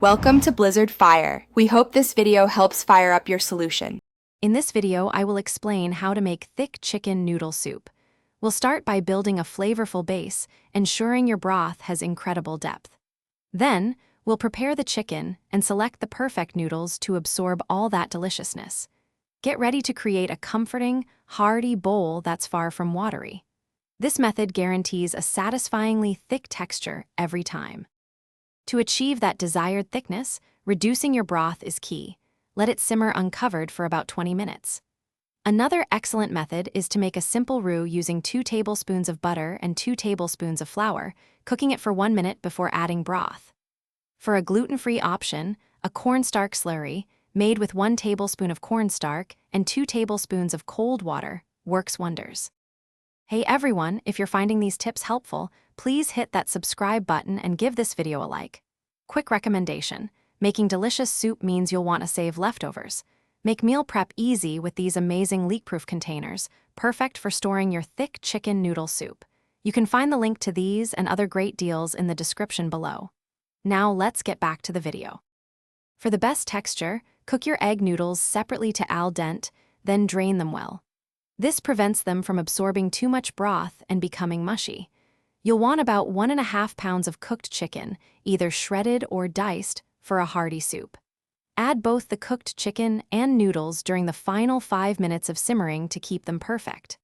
Welcome to Blizzard Fire. We hope this video helps fire up your solution. In this video, I will explain how to make thick chicken noodle soup. We'll start by building a flavorful base, ensuring your broth has incredible depth. Then, we'll prepare the chicken and select the perfect noodles to absorb all that deliciousness. Get ready to create a comforting, hearty bowl that's far from watery. This method guarantees a satisfyingly thick texture every time. To achieve that desired thickness, reducing your broth is key. Let it simmer uncovered for about 20 minutes. Another excellent method is to make a simple roux using 2 tablespoons of butter and 2 tablespoons of flour, cooking it for 1 minute before adding broth. For a gluten-free option, a cornstarch slurry, made with 1 tablespoon of cornstarch and 2 tablespoons of cold water, works wonders. Hey everyone, if you're finding these tips helpful, please hit that subscribe button and give this video a like. Quick recommendation: making delicious soup means you'll want to save leftovers. Make meal prep easy with these amazing leak-proof containers, perfect for storing your thick chicken noodle soup. You can find the link to these and other great deals in the description below. Now let's get back to the video. For the best texture, cook your egg noodles separately to al dente, then drain them well. This prevents them from absorbing too much broth and becoming mushy. You'll want about 1.5 pounds of cooked chicken, either shredded or diced, for a hearty soup. Add both the cooked chicken and noodles during the final 5 minutes of simmering to keep them perfect.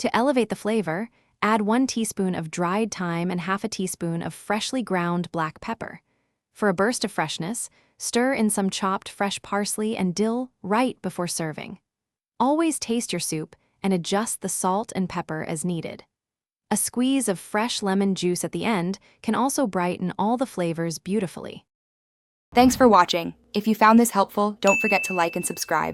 To elevate the flavor, add 1 teaspoon of dried thyme and half a teaspoon of freshly ground black pepper. For a burst of freshness, stir in some chopped fresh parsley and dill right before serving. Always taste your soup and adjust the salt and pepper as needed. A squeeze of fresh lemon juice at the end can also brighten all the flavors beautifully. Thanks for watching. If you found this helpful, don't forget to like and subscribe.